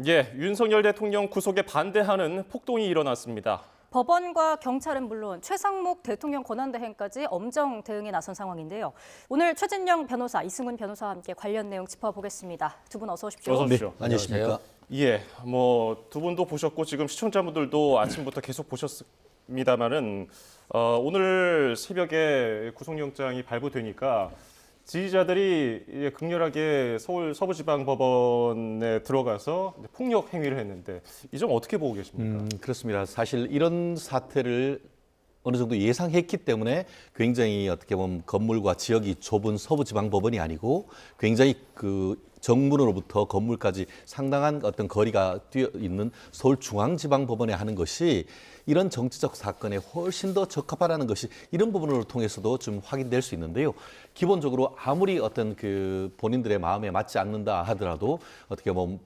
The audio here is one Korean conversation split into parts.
예, 윤석열 대통령 구속에 반대하는 폭동이 일어났습니다. 법원과 경찰은 물론 최상목 대통령 권한대행까지 엄정 대응에 나선 상황인데요. 오늘 최진영 변호사, 이승훈 변호사와 함께 관련 내용 짚어보겠습니다. 두 분 어서 오십시오. 어서 오십시오. 네, 안녕하십니까? 예, 두 분도 보셨고 지금 시청자분들도 아침부터 계속 보셨습니다만은 오늘 새벽에 구속영장이 발부되니까 지지자들이 극렬하게 서울 서부지방법원에 들어가서 폭력 행위를 했는데 이 점 어떻게 보고 계십니까? 그렇습니다. 사실 이런 사태를 어느 정도 예상했기 때문에 굉장히 어떻게 보면 건물과 지역이 좁은 서부지방법원이 아니고 굉장히 그 정문으로부터 건물까지 상당한 어떤 거리가 뛰어 있는 서울중앙지방법원에 하는 것이 이런 정치적 사건에 훨씬 더 적합하다는 것이 이런 부분을 통해서도 좀 확인될 수 있는데요. 기본적으로 아무리 어떤 그 본인들의 마음에 맞지 않는다 하더라도 어떻게 보면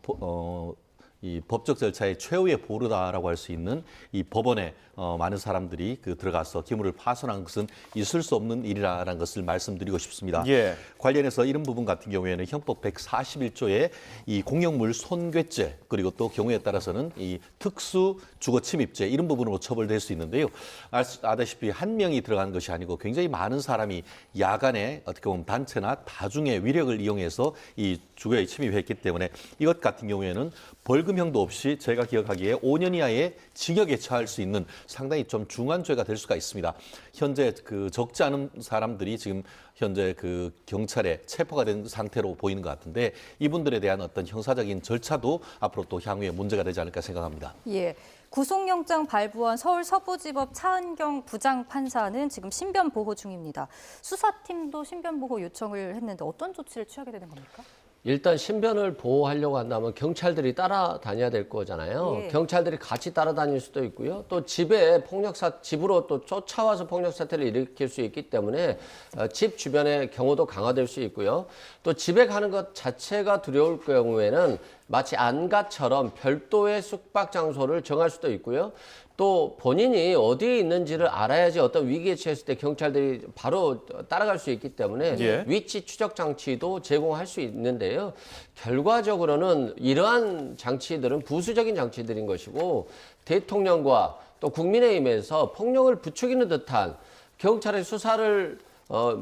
이 법적 절차의 최후의 보루다라고 할 수 있는 이 법원에 많은 사람들이 들어가서 기물을 파손한 것은 있을 수 없는 일이라는 것을 말씀드리고 싶습니다. 예. 관련해서 이런 부분 같은 경우에는 형법 141조의 이 공용물 손괴죄 그리고 또 경우에 따라서는 이 특수 주거 침입죄 이런 부분으로 처벌될 수 있는데요. 아다시피 한 명이 들어간 것이 아니고 굉장히 많은 사람이 야간에 어떻게 보면 단체나 다중의 위력을 이용해서 이 주거에 침입했기 때문에 이것 같은 경우에는 벌금형도 없이 제가 기억하기에 5년 이하의 징역에 처할 수 있는 상당히 좀 중한 죄가 될 수가 있습니다. 현재 적지 않은 사람들이 지금 현재 경찰에 체포가 된 상태로 보이는 것 같은데 이분들에 대한 어떤 형사적인 절차도 앞으로 또 향후에 문제가 되지 않을까 생각합니다. 예, 구속영장 발부한 서울 서부지법 차은경 부장판사는 지금 신변 보호 중입니다. 수사팀도 신변 보호 요청을 했는데 어떤 조치를 취하게 되는 겁니까? 일단 신변을 보호하려고 한다면 경찰들이 따라다녀야 될 거잖아요. 예. 경찰들이 같이 따라다닐 수도 있고요. 또 집에 집으로 또 쫓아와서 폭력 사태를 일으킬 수 있기 때문에 집 주변의 경호도 강화될 수 있고요. 또 집에 가는 것 자체가 두려울 경우에는 마치 안가처럼 별도의 숙박 장소를 정할 수도 있고요. 또 본인이 어디에 있는지를 알아야지 어떤 위기에 처했을 때 경찰들이 바로 따라갈 수 있기 때문에 예. 위치 추적 장치도 제공할 수 있는데요. 결과적으로는 이러한 장치들은 부수적인 장치들인 것이고 대통령과 또 국민의힘에서 폭력을 부추기는 듯한 경찰의 수사를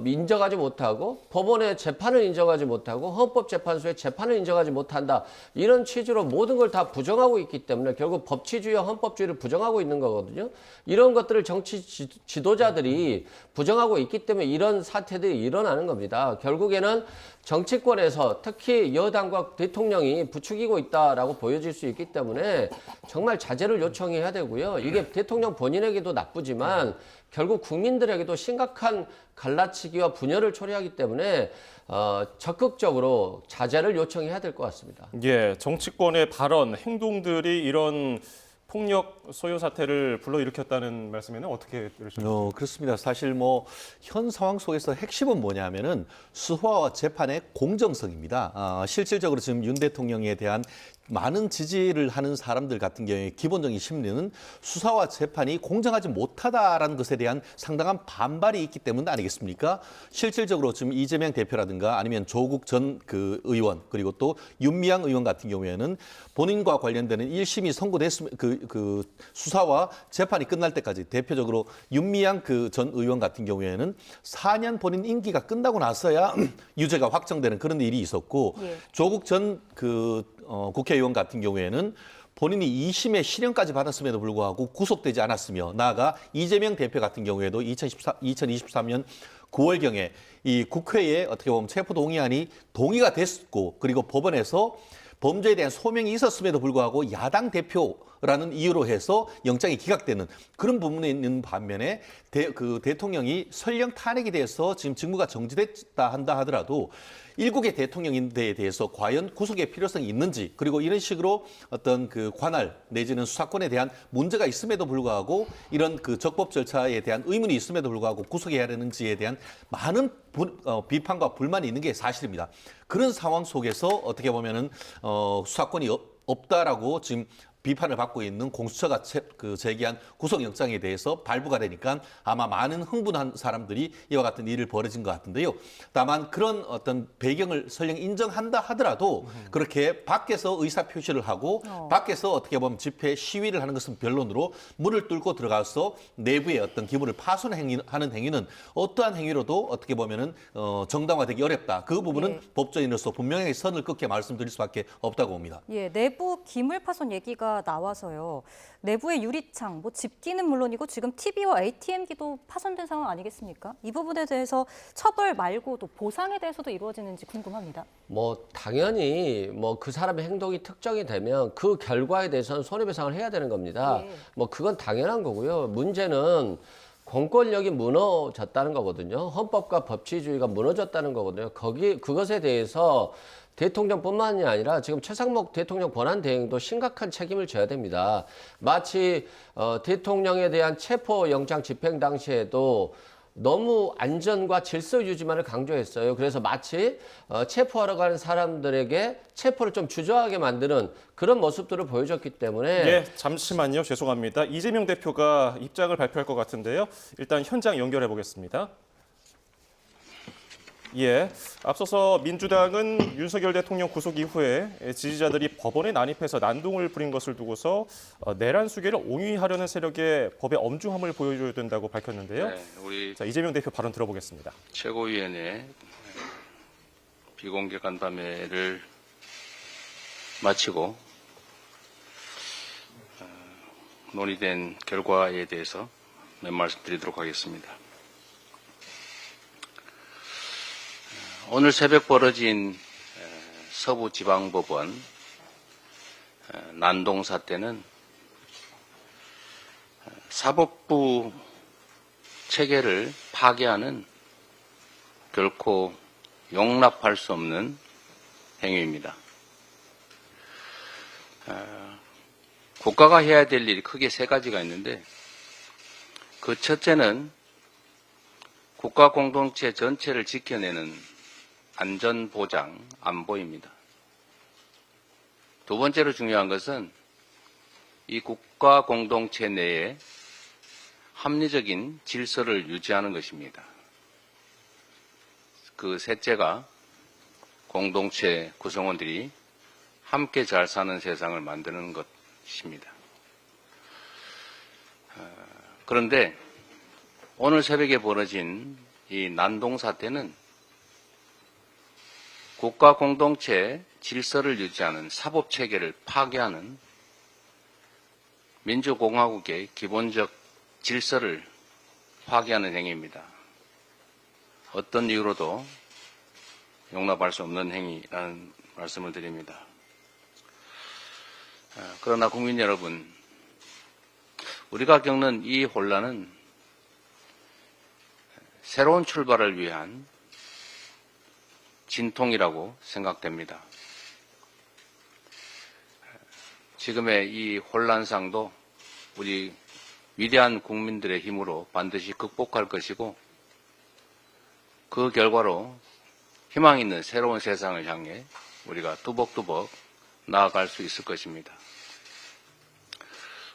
인정하지 못하고 법원의 재판을 인정하지 못하고 헌법재판소의 재판을 인정하지 못한다. 이런 취지로 모든 걸 다 부정하고 있기 때문에 결국 법치주의와 헌법주의를 부정하고 있는 거거든요. 이런 것들을 정치 지도자들이 부정하고 있기 때문에 이런 사태들이 일어나는 겁니다. 결국에는 정치권에서 특히 여당과 대통령이 부추기고 있다라고 보여질 수 있기 때문에 정말 자제를 요청해야 되고요. 이게 대통령 본인에게도 나쁘지만 결국 국민들에게도 심각한 갈라치기와 분열을 초래하기 때문에 적극적으로 자제를 요청해야 될 것 같습니다. 예, 정치권의 발언, 행동들이 이런 폭력 소요 사태를 불러일으켰다는 말씀에는 어떻게 들으셨나요? 그렇습니다. 사실 현 상황 속에서 핵심은 뭐냐면은 수사와 재판의 공정성입니다. 실질적으로 지금 윤 대통령에 대한 많은 지지를 하는 사람들 같은 경우에 기본적인 심리는 수사와 재판이 공정하지 못하다라는 것에 대한 상당한 반발이 있기 때문 아니겠습니까? 실질적으로 지금 이재명 대표라든가 아니면 조국 전 의원 그리고 또 윤미향 의원 같은 경우에는 본인과 관련되는 1심이 선고됐으면 수사와 재판이 끝날 때까지 대표적으로 윤미향 전 의원 같은 경우에는 4년 본인 임기가 끝나고 나서야 유죄가 확정되는 그런 일이 있었고 예. 조국 전 국회의원 같은 경우에는 본인이 2심의 실형까지 받았음에도 불구하고 구속되지 않았으며 나아가 이재명 대표 같은 경우에도 2023년 9월경에 이 국회에 어떻게 보면 체포동의안이 동의가 됐고 그리고 법원에서 범죄에 대한 소명이 있었음에도 불구하고 야당 대표라는 이유로 해서 영장이 기각되는 그런 부분이 있는 반면에 대통령이 설령 탄핵이 돼서 지금 직무가 정지됐다 한다 하더라도 일국의 대통령인데에 대해서 과연 구속의 필요성이 있는지 그리고 이런 식으로 어떤 관할 내지는 수사권에 대한 문제가 있음에도 불구하고 이런 적법 절차에 대한 의문이 있음에도 불구하고 구속해야 되는지에 대한 많은 비판과 불만이 있는 게 사실입니다. 그런 상황 속에서 어떻게 보면은 수사권이 없다라고 지금 비판을 받고 있는 공수처가 제기한 구속영장에 대해서 발부가 되니까 아마 많은 흥분한 사람들이 이와 같은 일을 벌어진 것 같은데요. 다만 그런 어떤 배경을 설령 인정한다 하더라도 그렇게 밖에서 의사표시를 하고 밖에서 어떻게 보면 집회 시위를 하는 것은 변론으로 문을 뚫고 들어가서 내부의 어떤 기물을 파손하는 행위는 어떠한 행위로도 어떻게 보면은 정당화되기 어렵다. 그 부분은 법조인으로서 분명하게 선을 긋게 말씀드릴 수밖에 없다고 봅니다. 예, 내부 기물 파손 얘기가 나와서요. 내부의 유리창, 뭐 집기는 물론이고 지금 TV와 ATM기도 파손된 상황 아니겠습니까? 이 부분에 대해서 처벌 말고도 보상에 대해서도 이루어지는지 궁금합니다. 뭐 당연히 뭐 그 사람의 행동이 특정이 되면 그 결과에 대해서는 손해배상을 해야 되는 겁니다. 예. 뭐 그건 당연한 거고요. 문제는 공권력이 무너졌다는 거거든요. 헌법과 법치주의가 무너졌다는 거거든요. 그것에 대해서 대통령뿐만이 아니라 지금 최상목 대통령 권한 대행도 심각한 책임을 져야 됩니다. 마치 대통령에 대한 체포영장 집행 당시에도 너무 안전과 질서 유지만을 강조했어요. 그래서 마치 체포하러 가는 사람들에게 체포를 좀 주저하게 만드는 그런 모습들을 보여줬기 때문에 예, 잠시만요. 죄송합니다. 이재명 대표가 입장을 발표할 것 같은데요. 일단 현장 연결해 보겠습니다. 예, 앞서서 민주당은 윤석열 대통령 구속 이후에 지지자들이 법원에 난입해서 난동을 부린 것을 두고서 내란 수계를 옹위하려는 세력의 법의 엄중함을 보여줘야 된다고 밝혔는데요. 네, 우리 자, 이재명 대표 발언 들어보겠습니다. 최고위원회 비공개 간담회를 마치고 논의된 결과에 대해서 몇 말씀 드리도록 하겠습니다. 오늘 새벽 벌어진 서부지방법원 난동 사태는 사법부 체계를 파괴하는 결코 용납할 수 없는 행위입니다. 국가가 해야 될 일이 크게 세 가지가 있는데 그 첫째는 국가 공동체 전체를 지켜내는 안전보장, 안보입니다. 두 번째로 중요한 것은 이 국가 공동체 내에 합리적인 질서를 유지하는 것입니다. 그 셋째가 공동체 구성원들이 함께 잘 사는 세상을 만드는 것입니다. 그런데 오늘 새벽에 벌어진 이 난동 사태는 국가 공동체 질서를 유지하는 사법체계를 파괴하는 민주공화국의 기본적 질서를 파괴하는 행위입니다. 어떤 이유로도 용납할 수 없는 행위라는 말씀을 드립니다. 그러나 국민 여러분, 우리가 겪는 이 혼란은 새로운 출발을 위한 진통이라고 생각됩니다. 지금의 이 혼란상도 우리 위대한 국민들의 힘으로 반드시 극복할 것이고 그 결과로 희망 있는 새로운 세상을 향해 우리가 뚜벅뚜벅 나아갈 수 있을 것입니다.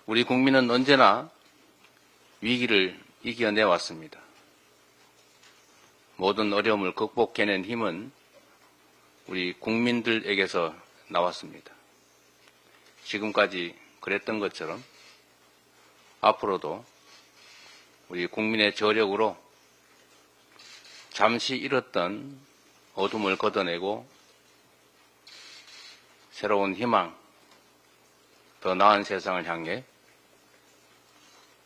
우리 국민은 언제나 위기를 이겨내왔습니다. 모든 어려움을 극복해낸 힘은 우리 국민들에게서 나왔습니다. 지금까지 그랬던 것처럼 앞으로도 우리 국민의 저력으로 잠시 잃었던 어둠을 걷어내고 새로운 희망, 더 나은 세상을 향해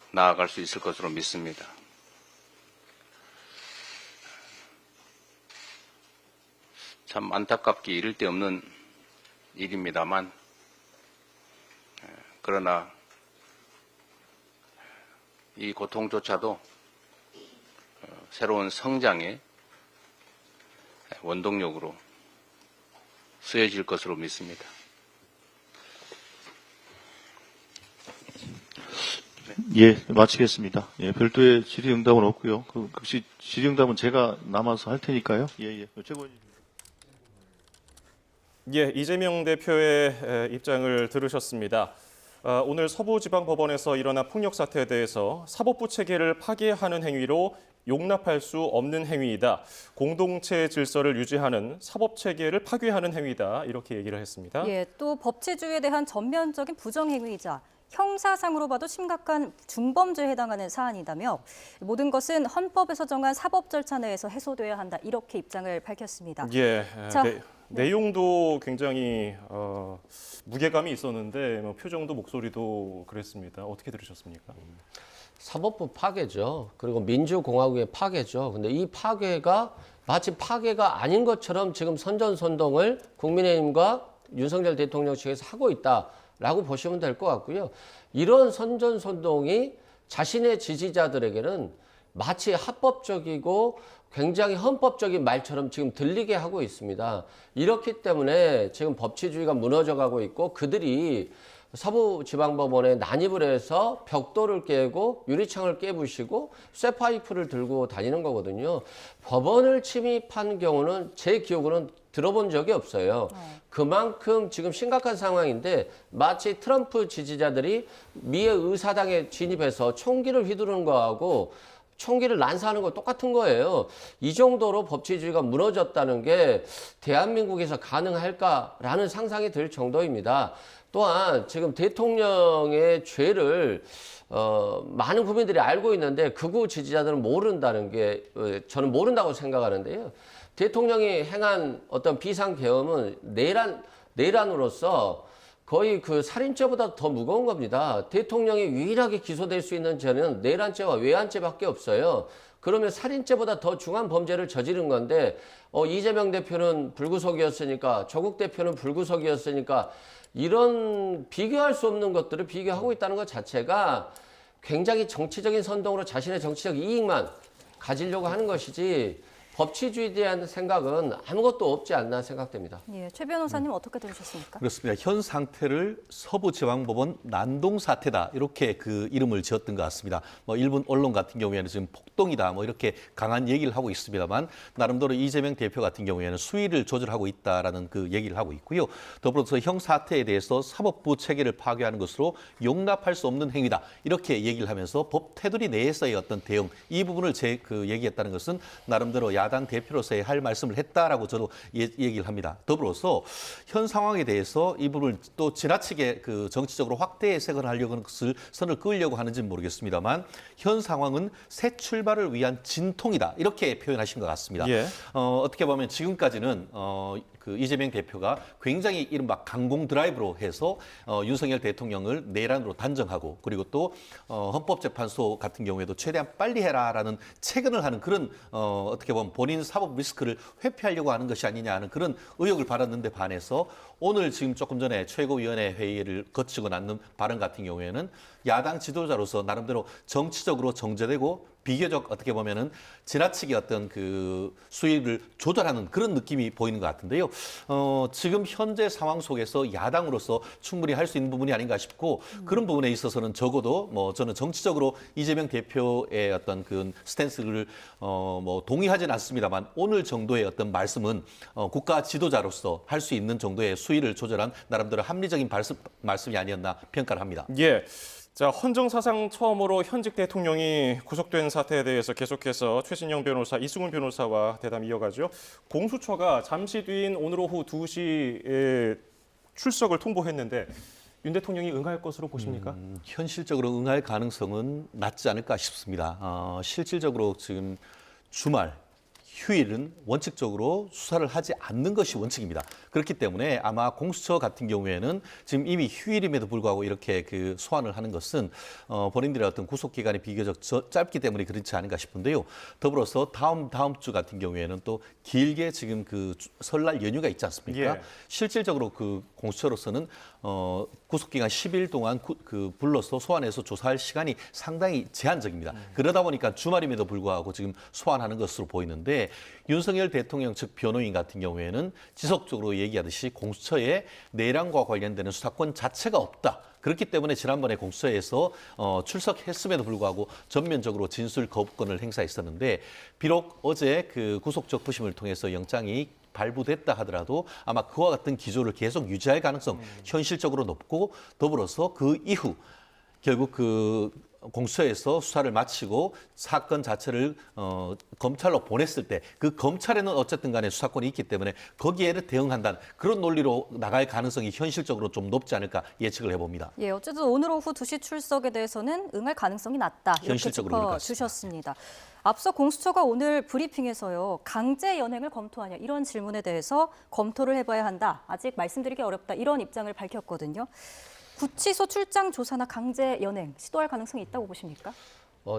나아갈 수 있을 것으로 믿습니다. 참 안타깝게 이를 데 없는 일입니다만 그러나 이 고통조차도 새로운 성장의 원동력으로 쓰여질 것으로 믿습니다. 예, 마치겠습니다. 예, 별도의 질의응답은 없고요. 혹시 질의응답은 제가 남아서 할 테니까요. 예. 최고위원님. 예, 이재명 대표의 입장을 들으셨습니다. 오늘 서부지방법원에서 일어난 폭력 사태에 대해서 사법부 체계를 파괴하는 행위로 용납할 수 없는 행위이다. 공동체 질서를 유지하는 사법 체계를 파괴하는 행위다. 이렇게 얘기를 했습니다. 예, 또 법치주의에 대한 전면적인 부정행위이자 형사상으로 봐도 심각한 중범죄에 해당하는 사안이다며 모든 것은 헌법에서 정한 사법 절차 내에서 해소돼야 한다. 이렇게 입장을 밝혔습니다. 예, 자, 내용도 굉장히 무게감이 있었는데 표정도 목소리도 그랬습니다. 어떻게 들으셨습니까? 사법부 파괴죠. 그리고 민주공화국의 파괴죠. 근데 이 파괴가 마치 파괴가 아닌 것처럼 지금 선전선동을 국민의힘과 윤석열 대통령 측에서 하고 있다라고 보시면 될 것 같고요. 이런 선전선동이 자신의 지지자들에게는 마치 합법적이고 굉장히 헌법적인 말처럼 지금 들리게 하고 있습니다. 이렇기 때문에 지금 법치주의가 무너져가고 있고 그들이 서부지방법원에 난입을 해서 벽돌을 깨고 유리창을 깨부시고 쇠파이프를 들고 다니는 거거든요. 법원을 침입한 경우는 제 기억으로는 들어본 적이 없어요. 그만큼 지금 심각한 상황인데 마치 트럼프 지지자들이 미의 의사당에 진입해서 총기를 휘두르는 거하고 총기를 난사하는 거 똑같은 거예요. 이 정도로 법치주의가 무너졌다는 게 대한민국에서 가능할까라는 상상이 들 정도입니다. 또한 지금 대통령의 죄를 많은 국민들이 알고 있는데 극우 지지자들은 모른다는 게 저는 모른다고 생각하는데요. 대통령이 행한 어떤 비상계엄은 내란으로서 거의 그 살인죄보다 더 무거운 겁니다. 대통령이 유일하게 기소될 수 있는 죄는 내란죄와 외환죄밖에 없어요. 그러면 살인죄보다 더 중한 범죄를 저지른 건데 이재명 대표는 불구속이었으니까 조국 대표는 불구속이었으니까 이런 비교할 수 없는 것들을 비교하고 있다는 것 자체가 굉장히 정치적인 선동으로 자신의 정치적 이익만 가지려고 하는 것이지 법치주의에 대한 생각은 아무것도 없지 않나 생각됩니다. 예, 최 변호사님 어떻게 들으셨습니까? 그렇습니다. 현 상태를 서부지방법원 난동 사태다 이렇게 그 이름을 지었던 것 같습니다. 일본 언론 같은 경우에는 지금 폭동이다 이렇게 강한 얘기를 하고 있습니다만 나름대로 이재명 대표 같은 경우에는 수위를 조절하고 있다라는 그 얘기를 하고 있고요. 더불어서 형 사태에 대해서 사법부 체계를 파괴하는 것으로 용납할 수 없는 행위다 이렇게 얘기를 하면서 법 테두리 내에서의 어떤 대응 이 부분을 얘기했다는 것은 나름대로 야당 대표로서의 할 말씀을 했다라고 저도 얘기를 합니다. 더불어서 현 상황에 대해서 이 부분을 또 지나치게 그 정치적으로 확대 해석을 하려고 하는 것을 선을 그으려고 하는지는 모르겠습니다만 현 상황은 새 출발을 위한 진통이다 이렇게 표현하신 것 같습니다. 예. 어떻게 보면 지금까지는 그 이재명 대표가 굉장히 이른바 강공 드라이브로 해서 윤석열 대통령을 내란으로 단정하고 그리고 또 헌법재판소 같은 경우에도 최대한 빨리 해라라는 체근을 하는 그런 어떻게 보면 본인 사법 리스크를 회피하려고 하는 것이 아니냐 하는 그런 의혹을 받았는데 반해서 오늘 지금 조금 전에 최고위원회 회의를 거치고 낳는 발언 같은 경우에는 야당 지도자로서 나름대로 정치적으로 정제되고 비교적 어떻게 보면은 지나치게 어떤 그 수위를 조절하는 그런 느낌이 보이는 것 같은데요. 지금 현재 상황 속에서 야당으로서 충분히 할 수 있는 부분이 아닌가 싶고 그런 부분에 있어서는 적어도 저는 정치적으로 이재명 대표의 어떤 그 스탠스를 동의하지는 않습니다만 오늘 정도의 어떤 말씀은 국가 지도자로서 할 수 있는 정도의 수위를 조절한 나름대로 합리적인 말씀이 아니었나 평가를 합니다. 예. 자, 헌정 사상 처음으로 현직 대통령이 구속된 사태에 대해서 계속해서 최신영 변호사, 이승훈 변호사와 대담 이어가죠. 공수처가 잠시 뒤인 오늘 오후 2시에 출석을 통보했는데 윤 대통령이 응할 것으로 보십니까? 현실적으로 응할 가능성은 낮지 않을까 싶습니다. 실질적으로 지금 주말, 휴일은 원칙적으로 수사를 하지 않는 것이 원칙입니다. 그렇기 때문에 아마 공수처 같은 경우에는 지금 이미 휴일임에도 불구하고 이렇게 그 소환을 하는 것은 본인들의 어떤 구속 기간이 비교적 짧기 때문에 그렇지 않은가 싶은데요. 더불어서 다음 주 같은 경우에는 또 길게 지금 그 설날 연휴가 있지 않습니까? 예. 실질적으로 그 공수처로서는 구속 기간 10일 동안 불러서 소환해서 조사할 시간이 상당히 제한적입니다. 그러다 보니까 주말임에도 불구하고 지금 소환하는 것으로 보이는데 윤석열 대통령 측 변호인 같은 경우에는 지속적으로 얘기하듯이 공수처에 내란과 관련되는 수사권 자체가 없다. 그렇기 때문에 지난번에 공수처에서 출석했음에도 불구하고 전면적으로 진술 거부권을 행사했었는데 비록 어제 그 구속적 부심을 통해서 영장이 발부됐다 하더라도 아마 그와 같은 기조를 계속 유지할 가능성 현실적으로 높고, 더불어서 그 이후 결국 그 공수처에서 수사를 마치고 사건 자체를 검찰로 보냈을 때 그 검찰에는 어쨌든 간에 수사권이 있기 때문에 거기에 대응한다는 그런 논리로 나갈 가능성이 현실적으로 좀 높지 않을까 예측을 해봅니다. 예, 어쨌든 오늘 오후 2시 출석에 대해서는 응할 가능성이 낮다. 이렇게 현실적으로 짚어주셨습니다. 앞서 공수처가 오늘 브리핑에서요. 강제 연행을 검토하냐 이런 질문에 대해서 검토를 해봐야 한다. 아직 말씀드리기 어렵다. 이런 입장을 밝혔거든요. 구치소 출장 조사나 강제 연행 시도할 가능성이 있다고 보십니까?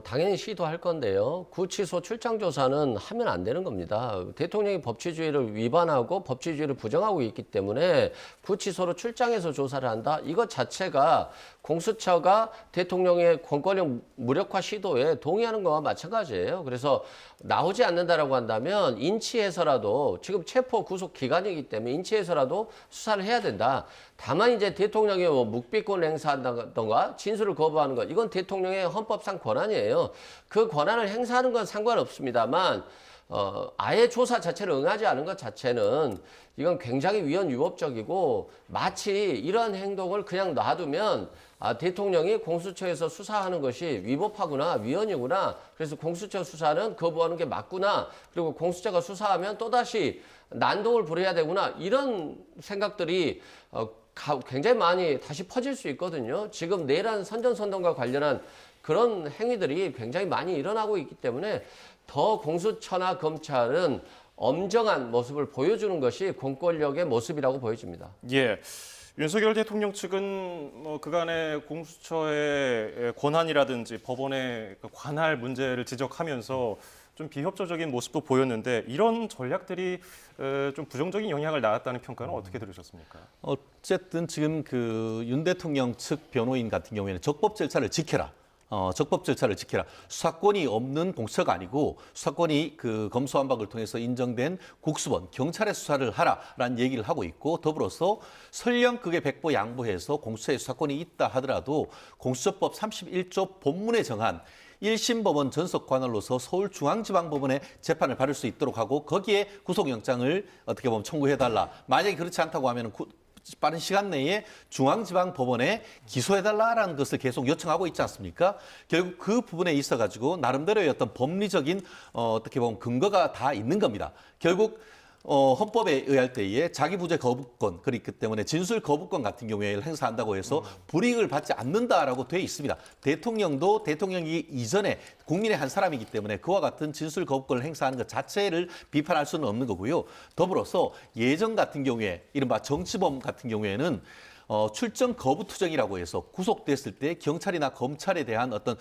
당연히 시도할 건데요. 구치소 출장 조사는 하면 안 되는 겁니다. 대통령이 법치주의를 위반하고 법치주의를 부정하고 있기 때문에 구치소로 출장해서 조사를 한다. 이것 자체가 공수처가 대통령의 권권력 무력화 시도에 동의하는 거와 마찬가지예요. 그래서 나오지 않는다라고 한다면 인치해서라도, 지금 체포 구속 기간이기 때문에 인치해서라도 수사를 해야 된다. 다만 이제 대통령이 뭐 묵비권 행사한다던가 진술을 거부하는 것, 이건 대통령의 헌법상 권한이에요. 그 권한을 행사하는 건 상관없습니다만 아예 조사 자체를 응하지 않은 것 자체는 이건 굉장히 위헌유법적이고, 마치 이런 행동을 그냥 놔두면 대통령이 공수처에서 수사하는 것이 위법하구나, 위헌이구나, 그래서 공수처 수사는 거부하는 게 맞구나, 그리고 공수처가 수사하면 또다시 난동을 부려야 되구나, 이런 생각들이 굉장히 많이 다시 퍼질 수 있거든요. 지금 내란 선전선동과 관련한 그런 행위들이 굉장히 많이 일어나고 있기 때문에 더 공수처나 검찰은 엄정한 모습을 보여주는 것이 공권력의 모습이라고 보여집니다. 예. 윤석열 대통령 측은 뭐 그간의 공수처의 권한이라든지 법원의 그 관할 문제를 지적하면서 좀 비협조적인 모습도 보였는데, 이런 전략들이 좀 부정적인 영향을 낳았다는 평가는 어떻게 들으셨습니까? 어쨌든 지금 그 윤 대통령 측 변호인 같은 경우에는 적법 절차를 지켜라. 적법 절차를 지켜라. 수사권이 없는 공수처가 아니고 수사권이 그 검수완박을 통해서 인정된 국수본, 경찰의 수사를 하라라는 얘기를 하고 있고, 더불어서 설령 그게 백보 양보해서 공수처의 수사권이 있다 하더라도 공수처법 31조 본문에 정한 1심 법원 전속 관할로서 서울중앙지방법원에 재판을 받을 수 있도록 하고, 거기에 구속영장을 어떻게 보면 청구해달라. 만약에 그렇지 않다고 하면 빠른 시간 내에 중앙지방법원에 기소해달라라는 것을 계속 요청하고 있지 않습니까? 결국 그 부분에 있어가지고 나름대로의 어떤 법리적인 어떻게 보면 근거가 다 있는 겁니다. 결국 헌법에 의할 때에 자기부재 거부권, 그렇기 때문에 진술 거부권 같은 경우에 행사한다고 해서 불이익을 받지 않는다라고 돼 있습니다. 대통령도 대통령이 이전에 국민의 한 사람이기 때문에 그와 같은 진술 거부권을 행사하는 것 자체를 비판할 수는 없는 거고요. 더불어서 예전 같은 경우에 이른바 정치범 같은 경우에는 출정 거부 투정이라고 해서 구속됐을 때 경찰이나 검찰에 대한 어떤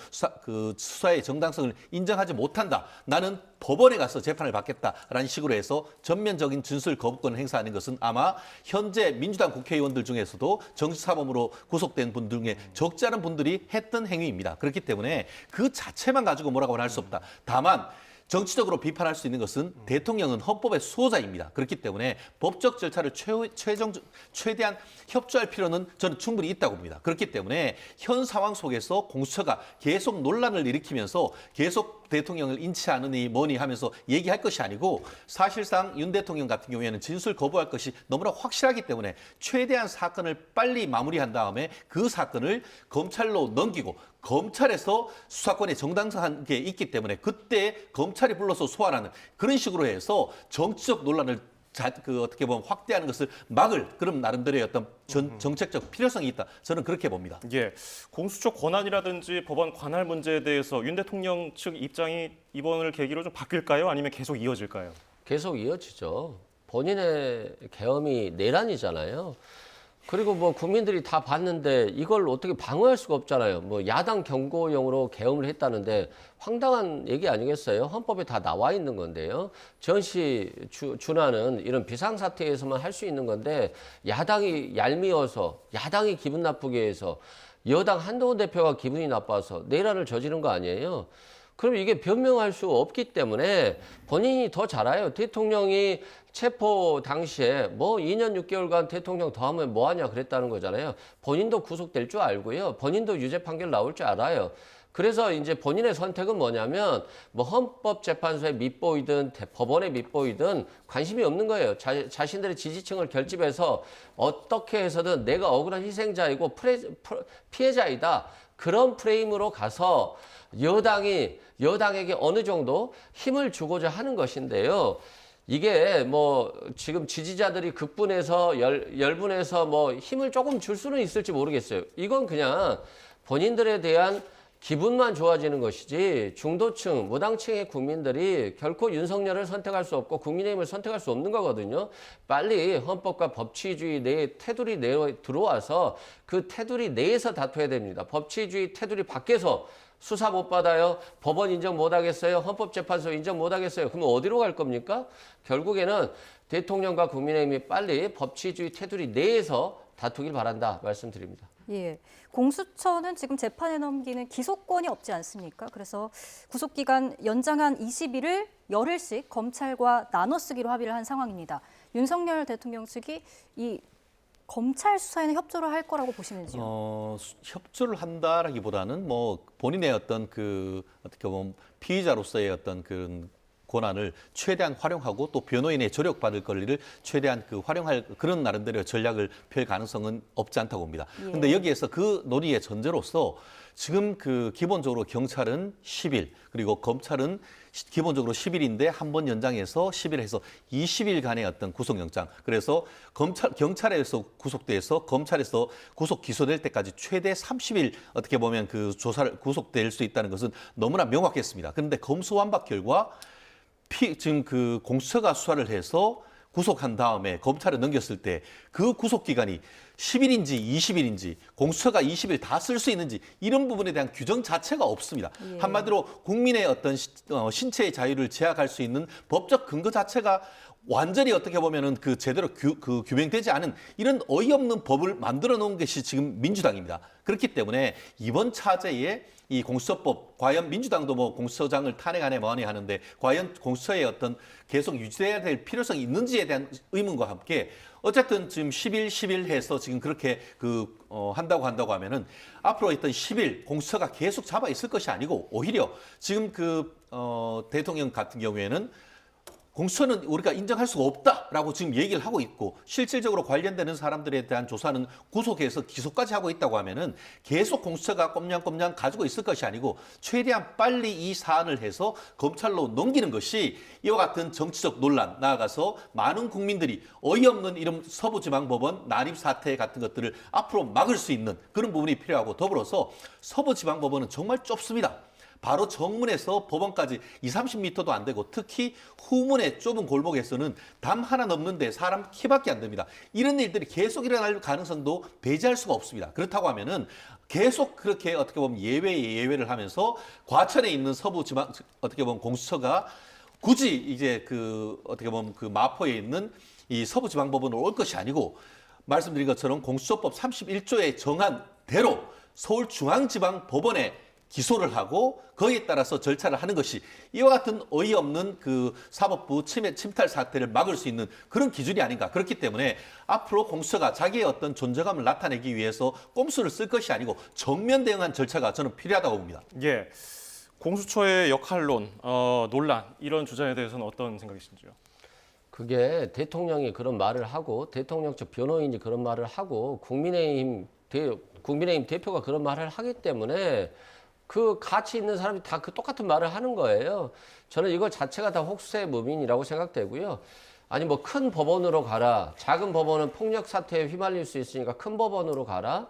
수사의 정당성을 인정하지 못한다. 나는 법원에 가서 재판을 받겠다라는 식으로 해서 전면적인 진술 거부권을 행사하는 것은 아마 현재 민주당 국회의원들 중에서도 정치사범으로 구속된 분들 중에 적지 않은 분들이 했던 행위입니다. 그렇기 때문에 그 자체만 가지고 뭐라고는 할 수 없다. 다만 정치적으로 비판할 수 있는 것은 대통령은 헌법의 수호자입니다. 그렇기 때문에 법적 절차를 최대한 협조할 필요는 저는 충분히 있다고 봅니다. 그렇기 때문에 현 상황 속에서 공수처가 계속 논란을 일으키면서 계속 대통령을 인치하느니 뭐니 하면서 얘기할 것이 아니고, 사실상 윤 대통령 같은 경우에는 진술 거부할 것이 너무나 확실하기 때문에 최대한 사건을 빨리 마무리한 다음에 그 사건을 검찰로 넘기고, 검찰에서 수사권의 정당성한 게 있기 때문에 그때 검찰이 불러서 소환하는 그런 식으로 해서 정치적 논란을 어떻게 보면 확대하는 것을 막을 그런 나름대로의 어떤 정책적 필요성이 있다. 저는 그렇게 봅니다. 예, 공수처 권한이라든지 법원 관할 문제에 대해서 윤 대통령 측 입장이 이번을 계기로 좀 바뀔까요? 아니면 계속 이어질까요? 계속 이어지죠. 본인의 계엄이 내란이잖아요. 그리고 뭐 국민들이 다 봤는데 이걸 어떻게 방어할 수가 없잖아요. 뭐 야당 경고용으로 계엄을 했다는데 황당한 얘기 아니겠어요? 헌법에 다 나와 있는 건데요. 전시 준하는 이런 비상사태에서만 할 수 있는 건데, 야당이 얄미워서, 야당이 기분 나쁘게 해서, 여당 한동훈 대표가 기분이 나빠서 내란을 저지른 거 아니에요? 그럼 이게 변명할 수 없기 때문에 본인이 더 잘 알아요. 대통령이 체포 당시에 뭐 2년 6개월간 대통령 더 하면 뭐 하냐 그랬다는 거잖아요. 본인도 구속될 줄 알고요. 본인도 유죄 판결 나올 줄 알아요. 그래서 이제 본인의 선택은 뭐냐면 뭐 헌법재판소에 밑보이든 법원에 밑보이든 관심이 없는 거예요. 자신들의 지지층을 결집해서 어떻게 해서든 내가 억울한 희생자이고 피해자이다. 그런 프레임으로 가서 여당에게 어느 정도 힘을 주고자 하는 것인데요. 이게 뭐 지금 지지자들이 극분해서 열분해서 뭐 힘을 조금 줄 수는 있을지 모르겠어요. 이건 그냥 본인들에 대한 기분만 좋아지는 것이지 중도층, 무당층의 국민들이 결코 윤석열을 선택할 수 없고 국민의힘을 선택할 수 없는 거거든요. 빨리 헌법과 법치주의 내에 테두리 내에 들어와서 그 테두리 내에서 다퉈야 됩니다. 법치주의 테두리 밖에서 수사 못 받아요? 법원 인정 못 하겠어요? 헌법재판소 인정 못 하겠어요? 그러면 어디로 갈 겁니까? 결국에는 대통령과 국민의힘이 빨리 법치주의 테두리 내에서 다투길 바란다 말씀드립니다. 예, 공수처는 지금 재판에 넘기는 기소권이 없지 않습니까? 그래서 구속기간 연장한 20일을 열흘씩 검찰과 나눠 쓰기로 합의를 한 상황입니다. 윤석열 대통령 측이 이 검찰 수사에는 협조를 할 거라고 보시는지요? 협조를 한다라기보다는 뭐 본인의 어떤 어떻게 보면 피의자로서의 어떤 그런 권한을 최대한 활용하고 또 변호인의 조력받을 권리를 최대한 활용할 그런 나름대로 전략을 펼 가능성은 없지 않다고 봅니다. 그런데 여기에서 그 논의의 전제로서 지금 기본적으로 경찰은 10일 그리고 검찰은 기본적으로 10일인데 한 번 연장해서 10일 해서 20일간의 어떤 구속영장. 그래서 경찰에서 구속돼서 검찰에서 구속 기소될 때까지 최대 30일 어떻게 보면 조사를 구속될 수 있다는 것은 너무나 명확했습니다. 그런데 검수완박 결과 지금 공수처가 수사를 해서 구속한 다음에 검찰에 넘겼을 때 그 구속 기간이 10일인지 20일인지 공수처가 20일 다 쓸 수 있는지 이런 부분에 대한 규정 자체가 없습니다. 예. 한마디로 국민의 어떤 신체의 자유를 제약할 수 있는 법적 근거 자체가 완전히 어떻게 보면은 제대로 규명되지 않은 이런 어이없는 법을 만들어 놓은 것이 지금 민주당입니다. 그렇기 때문에 이번 차제에 이 공수처법 과연 민주당도 뭐 공수처장을 탄핵안에 뭐하니 하는데 과연 공수처의 어떤 계속 유지돼야 될 필요성이 있는지에 대한 의문과 함께 어쨌든 지금 10일 해서 지금 그렇게 한다고 하면은 앞으로 있던 10일 공수처가 계속 잡아 있을 것이 아니고 오히려 지금 대통령 같은 경우에는 공수처는 우리가 인정할 수가 없다라고 지금 얘기를 하고 있고 실질적으로 관련되는 사람들에 대한 조사는 구속해서 기소까지 하고 있다고 하면은 계속 공수처가 꼼냥꼼냥 가지고 있을 것이 아니고 최대한 빨리 이 사안을 해서 검찰로 넘기는 것이 이와 같은 정치적 논란 나아가서 많은 국민들이 어이없는 이런 서부지방법원 난입 사태 같은 것들을 앞으로 막을 수 있는 그런 부분이 필요하고 더불어서 서부지방법원은 정말 좁습니다. 바로 정문에서 법원까지 20-30m도 안 되고 특히 후문의 좁은 골목에서는 담 하나 넘는데 사람 키밖에 안 됩니다. 이런 일들이 계속 일어날 가능성도 배제할 수가 없습니다. 그렇다고 하면은 계속 그렇게 어떻게 보면 예외를 하면서 과천에 있는 서부지방 어떻게 보면 공수처가 굳이 이제 어떻게 보면 마포에 있는 이 서부지방법원으로 올 것이 아니고 말씀드린 것처럼 공수처법 31조에 정한 대로 서울중앙지방법원에 기소를 하고 거기에 따라서 절차를 하는 것이 이와 같은 어이없는 사법부 침탈 사태를 막을 수 있는 그런 기준이 아닌가. 그렇기 때문에 앞으로 공수처가 자기의 어떤 존재감을 나타내기 위해서 꼼수를 쓸 것이 아니고 정면 대응한 절차가 저는 필요하다고 봅니다. 예, 공수처의 역할론, 논란 이런 주장에 대해서는 어떤 생각이신지요? 그게 대통령이 그런 말을 하고 대통령 측 변호인이 그런 말을 하고 국민의힘 대표가 그런 말을 하기 때문에 같이 있는 사람이 다 똑같은 말을 하는 거예요. 저는 이거 자체가 다 혹세 무민이라고 생각되고요. 아니 뭐 큰 법원으로 가라. 작은 법원은 폭력 사태에 휘말릴 수 있으니까 큰 법원으로 가라.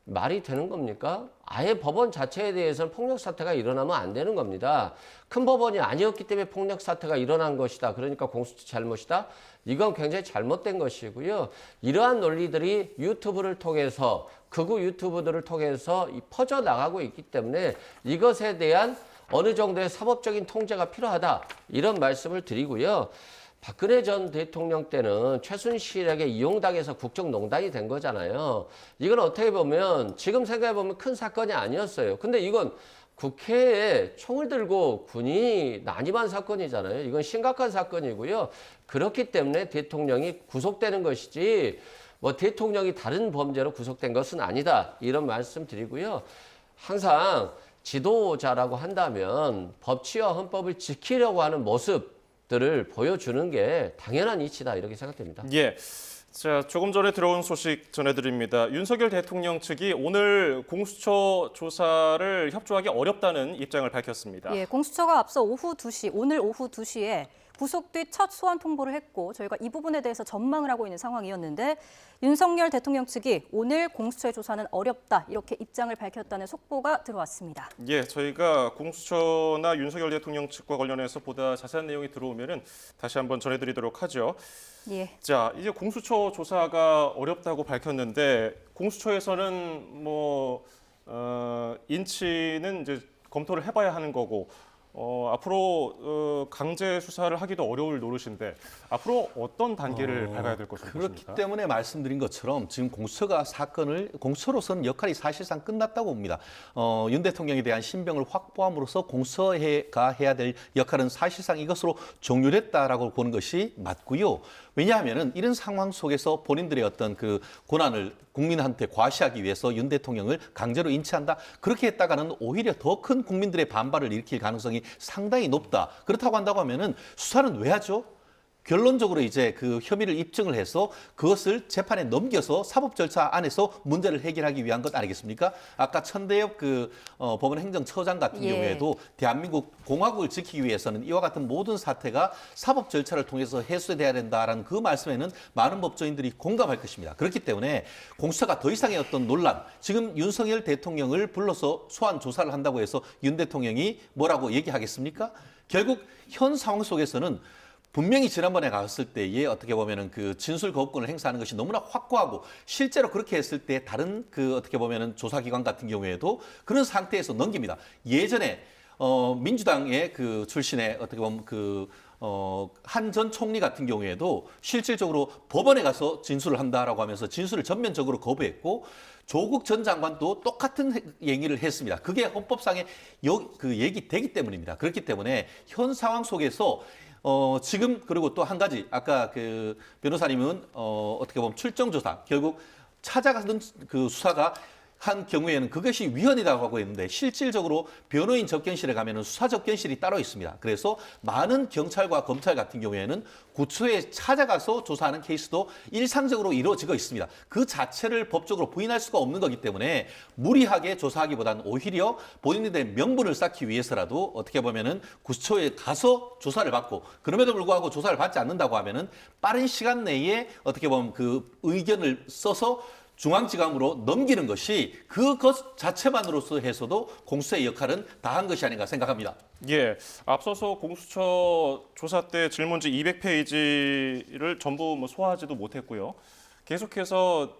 말이 되는 겁니까? 아예 법원 자체에 대해서는 폭력 사태가 일어나면 안 되는 겁니다. 큰 법원이 아니었기 때문에 폭력 사태가 일어난 것이다. 그러니까 공수처 잘못이다. 이건 굉장히 잘못된 것이고요. 이러한 논리들이 유튜브를 통해서 극우 유튜브들을 통해서 퍼져나가고 있기 때문에 이것에 대한 어느 정도의 사법적인 통제가 필요하다. 이런 말씀을 드리고요. 박근혜 전 대통령 때는 최순실에게 이용당해서 국정농단이 된 거잖아요. 이건 어떻게 보면 지금 생각해보면 큰 사건이 아니었어요. 근데 이건 국회에 총을 들고 군인이 난입한 사건이잖아요. 이건 심각한 사건이고요. 그렇기 때문에 대통령이 구속되는 것이지 뭐 대통령이 다른 범죄로 구속된 것은 아니다. 이런 말씀 드리고요. 항상 지도자라고 한다면 법치와 헌법을 지키려고 하는 모습들을 보여주는 게 당연한 이치다 이렇게 생각됩니다. 예. 자, 조금 전에 들어온 소식 전해드립니다. 윤석열 대통령 측이 오늘 공수처 조사를 협조하기 어렵다는 입장을 밝혔습니다. 예, 공수처가 앞서 오늘 오후 2시에 구속 뒤 첫 소환 통보를 했고 저희가 이 부분에 대해서 전망을 하고 있는 상황이었는데 윤석열 대통령 측이 오늘 공수처의 조사는 어렵다 이렇게 입장을 밝혔다는 속보가 들어왔습니다. 예, 저희가 공수처나 윤석열 대통령 측과 관련해서 보다 자세한 내용이 들어오면은 다시 한번 전해드리도록 하죠. 예. 자, 이제 공수처 조사가 어렵다고 밝혔는데 공수처에서는 인치는 이제 검토를 해봐야 하는 거고 앞으로 강제 수사를 하기도 어려울 노릇인데 앞으로 어떤 단계를 밟아야 될 것으로 그렇기 보십니까? 때문에 말씀드린 것처럼 지금 공수처가 공수처로서는 역할이 사실상 끝났다고 봅니다. 윤 대통령에 대한 신병을 확보함으로써 공수처가 해야 될 역할은 사실상 이것으로 종료됐다라고 보는 것이 맞고요. 왜냐하면은 이런 상황 속에서 본인들의 어떤 그 고난을 국민한테 과시하기 위해서 윤 대통령을 강제로 인치한다. 그렇게 했다가는 오히려 더 큰 국민들의 반발을 일으킬 가능성이 상당히 높다. 그렇다고 한다고 하면은 수사는 왜 하죠? 결론적으로 이제 그 혐의를 입증을 해서 그것을 재판에 넘겨서 사법 절차 안에서 문제를 해결하기 위한 것 아니겠습니까? 아까 천대엽 법원 행정처장 같은 예. 경우에도 대한민국 공화국을 지키기 위해서는 이와 같은 모든 사태가 사법 절차를 통해서 해소돼야 된다라는 그 말씀에는 많은 법조인들이 공감할 것입니다. 그렇기 때문에 공수처가 더 이상의 어떤 논란, 지금 윤석열 대통령을 불러서 소환 조사를 한다고 해서 윤 대통령이 뭐라고 얘기하겠습니까? 결국 현 상황 속에서는 분명히 지난번에 갔을 때에 어떻게 보면은 그 진술 거부권을 행사하는 것이 너무나 확고하고 실제로 그렇게 했을 때 다른 그 어떻게 보면은 조사기관 같은 경우에도 그런 상태에서 넘깁니다. 예전에 민주당의 그 출신의 어떻게 보면 한 전 총리 같은 경우에도 실질적으로 법원에 가서 진술을 한다라고 하면서 진술을 전면적으로 거부했고 조국 전 장관도 똑같은 얘기를 했습니다. 그게 헌법상의 얘기되기 때문입니다. 그렇기 때문에 현 상황 속에서 지금 그리고 또 한 가지 아까 그 변호사님은 어떻게 보면 출정조사 결국 찾아가던 그 수사가 한 경우에는 그것이 위헌이라고 하고 있는데 실질적으로 변호인 접견실에 가면은 수사 접견실이 따로 있습니다. 그래서 많은 경찰과 검찰 같은 경우에는 구초에 찾아가서 조사하는 케이스도 일상적으로 이루어지고 있습니다. 그 자체를 법적으로 부인할 수가 없는 거기 때문에 무리하게 조사하기보다는 오히려 본인들의 명분을 쌓기 위해서라도 어떻게 보면은 구초에 가서 조사를 받고 그럼에도 불구하고 조사를 받지 않는다고 하면은 빠른 시간 내에 어떻게 보면 그 의견을 써서 중앙지검으로 넘기는 것이 그것 자체만으로서 해서도 공수처의 역할은 다한 것이 아닌가 생각합니다. 예, 앞서서 공수처 조사 때 질문지 200페이지를 전부 소화하지도 못했고요. 계속해서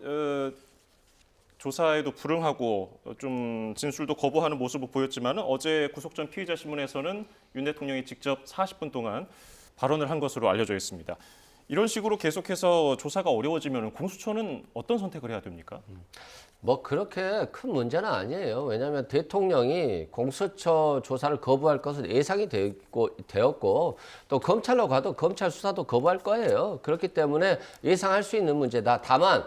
조사에도 불응하고 좀 진술도 거부하는 모습을 보였지만 어제 구속 전 피의자 신문에서는 윤 대통령이 직접 40분 동안 발언을 한 것으로 알려져 있습니다. 이런 식으로 계속해서 조사가 어려워지면 공수처는 어떤 선택을 해야 됩니까? 뭐 그렇게 큰 문제는 아니에요. 왜냐하면 대통령이 공수처 조사를 거부할 것은 예상이 되었고 또 검찰로 가도 검찰 수사도 거부할 거예요. 그렇기 때문에 예상할 수 있는 문제다. 다만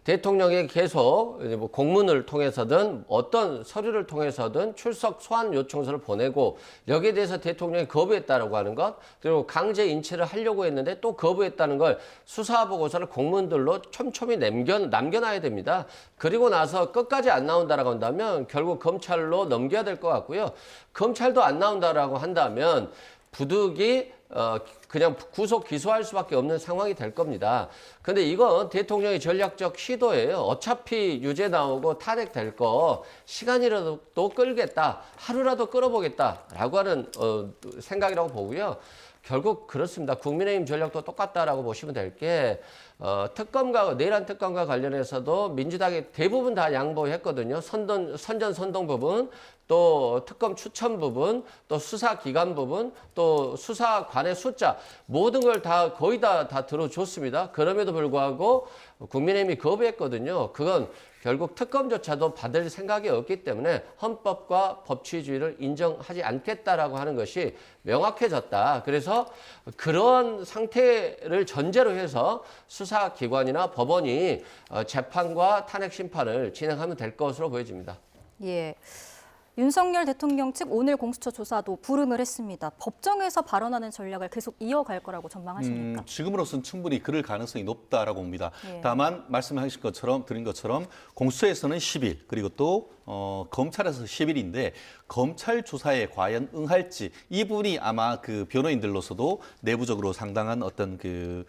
대통령이 계속 뭐 공문을 통해서든 어떤 서류를 통해서든 출석 소환 요청서를 보내고 여기에 대해서 대통령이 거부했다라고 하는 것 그리고 강제 인치를 하려고 했는데 또 거부했다는 걸 수사 보고서를 공문들로 촘촘히 남겨놔야 됩니다. 그리고 나서 끝까지 안 나온다라고 한다면 결국 검찰로 넘겨야 될 것 같고요. 검찰도 안 나온다라고 한다면 부득이 그냥 구속 기소할 수밖에 없는 상황이 될 겁니다. 근데 이건 대통령의 전략적 시도예요. 어차피 유죄 나오고 탄핵될 거 시간이라도 또 끌겠다. 하루라도 끌어보겠다라고 하는 생각이라고 보고요. 결국 그렇습니다. 국민의힘 전략도 똑같다라고 보시면 될 게 내란 특검과 관련해서도 민주당이 대부분 다 양보했거든요. 선전 부분, 또 특검 추천 부분, 또 수사기관 부분, 또 수사관의 숫자 모든 걸 다 거의 다 들어줬습니다. 그럼에도 불구하고 국민의힘이 거부했거든요. 그건 결국 특검조차도 받을 생각이 없기 때문에 헌법과 법치주의를 인정하지 않겠다라고 하는 것이 명확해졌다. 그래서 그런 상태를 전제로 해서 수사기관이나 법원이 재판과 탄핵 심판을 진행하면 될 것으로 보여집니다. 예. 윤석열 대통령 측 오늘 공수처 조사도 불응을 했습니다. 법정에서 발언하는 전략을 계속 이어갈 거라고 전망하십니까? 지금으로서는 충분히 그럴 가능성이 높다라고 봅니다. 예. 다만 말씀하신 것처럼 드린 것처럼 공수처에서는 10일 그리고 또 검찰에서 10일인데 검찰 조사에 과연 응할지 이 부분이 아마 그 변호인들로서도 내부적으로 상당한 어떤 그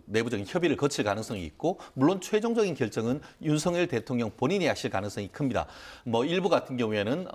내부적인 협의를 거칠 가능성이 있고 물론 최종적인 결정은 윤석열 대통령 본인이 하실 가능성이 큽니다. 뭐 일부 같은 경우에는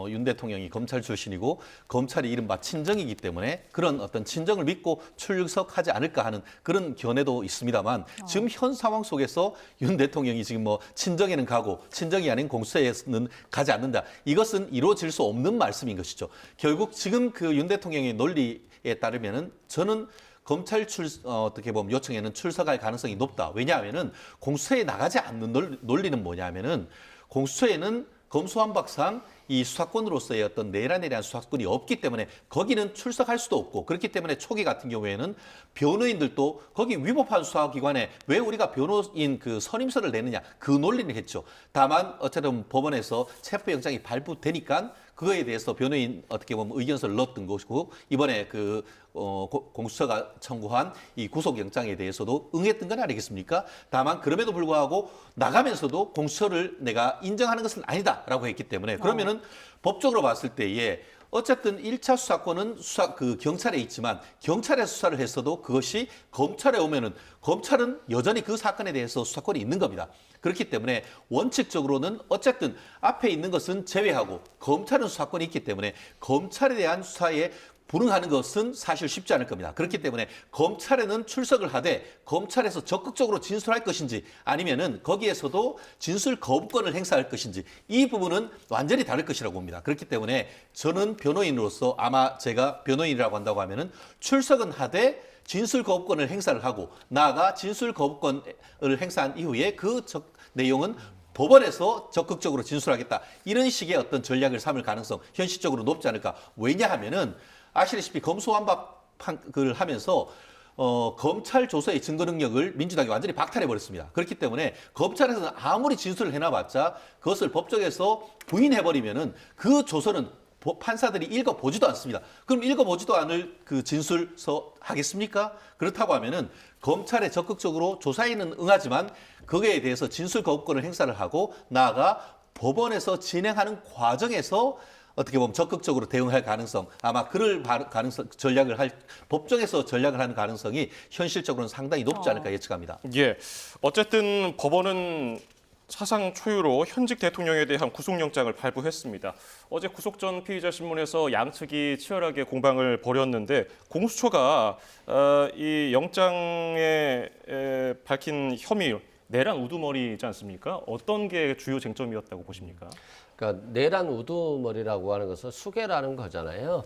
윤 대통령이 검찰 출신이고 검찰이 이른바 친정이기 때문에 그런 어떤 친정을 믿고 출석하지 않을까 하는 그런 견해도 있습니다만 지금 현 상황 속에서 윤 대통령이 지금 뭐 친정에는 가고 친정이 아닌 공수처에는 가지 않는다. 이것은 이루어질 수 없는 말씀인 것이죠. 결국 지금 그 윤 대통령의 논리에 따르면은 저는 검찰 어떻게 보면 요청에는 출석할 가능성이 높다. 왜냐하면은 공수처에 나가지 않는 논리는 뭐냐면은 공수처에는 검수완박상 이 수사권으로서의 어떤 내란에 대한 수사권이 없기 때문에 거기는 출석할 수도 없고 그렇기 때문에 초기 같은 경우에는 변호인들도 거기 위법한 수사기관에 왜 우리가 변호인 그 선임서를 내느냐 그 논리는 했죠. 다만 어쨌든 법원에서 체포영장이 발부되니까 그거에 대해서 변호인 어떻게 보면 의견서를 넣었던 것이고 이번에 그 공수처가 청구한 이 구속영장에 대해서도 응했던 건 아니겠습니까? 다만 그럼에도 불구하고 나가면서도 공수처를 내가 인정하는 것은 아니다라고 했기 때문에 그러면은 법적으로 봤을 때에 어쨌든 1차 수사권은 경찰에 있지만 경찰에 수사를 했어도 그것이 검찰에 오면은 검찰은 여전히 그 사건에 대해서 수사권이 있는 겁니다. 그렇기 때문에 원칙적으로는 어쨌든 앞에 있는 것은 제외하고 검찰은 수사권이 있기 때문에 검찰에 대한 수사에 불응하는 것은 사실 쉽지 않을 겁니다. 그렇기 때문에 검찰에는 출석을 하되 검찰에서 적극적으로 진술할 것인지 아니면은 거기에서도 진술 거부권을 행사할 것인지 이 부분은 완전히 다를 것이라고 봅니다. 그렇기 때문에 저는 변호인으로서 아마 제가 변호인이라고 한다고 하면은 출석은 하되 진술 거부권을 행사를 하고 나아가 진술 거부권을 행사한 이후에 그 내용은 법원에서 적극적으로 진술하겠다. 이런 식의 어떤 전략을 삼을 가능성 현실적으로 높지 않을까. 왜냐하면은 아시다시피 검수완박을 하면서 검찰 조사의 증거 능력을 민주당이 완전히 박탈해버렸습니다. 그렇기 때문에 검찰에서는 아무리 진술을 해놔봤자 그것을 법정에서 부인해버리면은 그 조서는 판사들이 읽어보지도 않습니다. 그럼 읽어보지도 않을 그 진술서 하겠습니까? 그렇다고 하면은 검찰에 적극적으로 조사에는 응하지만 거기에 대해서 진술 거부권을 행사를 하고 나아가 법원에서 진행하는 과정에서 어떻게 보면 적극적으로 대응할 가능성 아마 그럴 가능성 법정에서 전략을 하는 가능성이 현실적으로는 상당히 높지 않을까 예측합니다. 예, 어쨌든 법원은 사상 초유로 현직 대통령에 대한 구속영장을 발부했습니다. 어제 구속 전 피의자 신문에서 양측이 치열하게 공방을 벌였는데 공수처가 이 영장에 밝힌 혐의 내란 우두머리이지 않습니까? 어떤 게 주요 쟁점이었다고 보십니까? 그러니까 내란 우두머리라고 하는 것은 수개라는 거잖아요.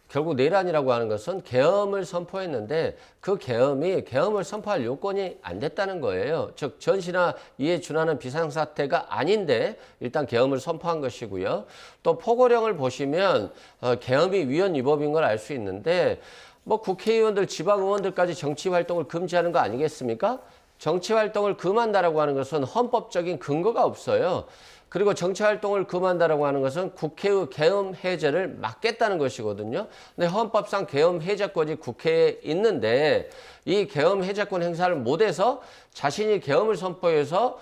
결국 내란이라고 하는 것은 계엄을 선포했는데 그 계엄을 선포할 요건이 안 됐다는 거예요. 즉 전시나 이에 준하는 비상사태가 아닌데 일단 계엄을 선포한 것이고요. 또 포고령을 보시면 계엄이 위헌 위법인 걸 알 수 있는데 뭐 국회의원들, 지방의원들까지 정치활동을 금지하는 거 아니겠습니까? 정치활동을 금한다라고 하는 것은 헌법적인 근거가 없어요. 그리고 정치활동을 금한다라고 하는 것은 국회의 계엄 해제를 막겠다는 것이거든요. 근데 헌법상 계엄 해제권이 국회에 있는데 이 계엄 해제권 행사를 못해서 자신이 계엄을 선포해서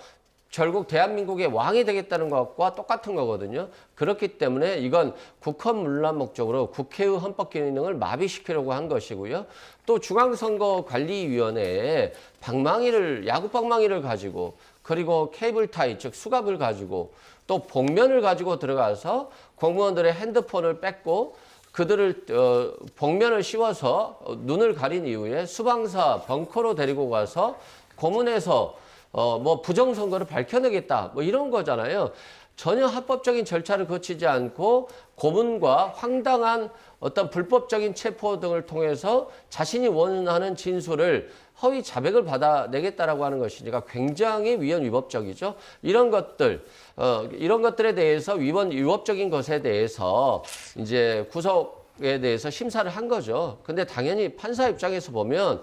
결국 대한민국의 왕이 되겠다는 것과 똑같은 거거든요. 그렇기 때문에 이건 국헌문란 목적으로 국회의 헌법 기능을 마비시키려고 한 것이고요. 또 중앙선거관리위원회에 야구 방망이를 가지고 그리고 케이블 타이, 즉 수갑을 가지고 또 복면을 가지고 들어가서 공무원들의 핸드폰을 뺏고 그들을 복면을 씌워서 눈을 가린 이후에 수방사 벙커로 데리고 가서 고문해서 뭐 부정선거를 밝혀내겠다 뭐 이런 거잖아요. 전혀 합법적인 절차를 거치지 않고 고문과 황당한 어떤 불법적인 체포 등을 통해서 자신이 원하는 진술을 허위 자백을 받아내겠다라고 하는 것이니까 굉장히 위헌 위법적이죠. 이런 것들에 대해서 위법적인 것에 대해서 이제 구속에 대해서 심사를 한 거죠. 근데 당연히 판사 입장에서 보면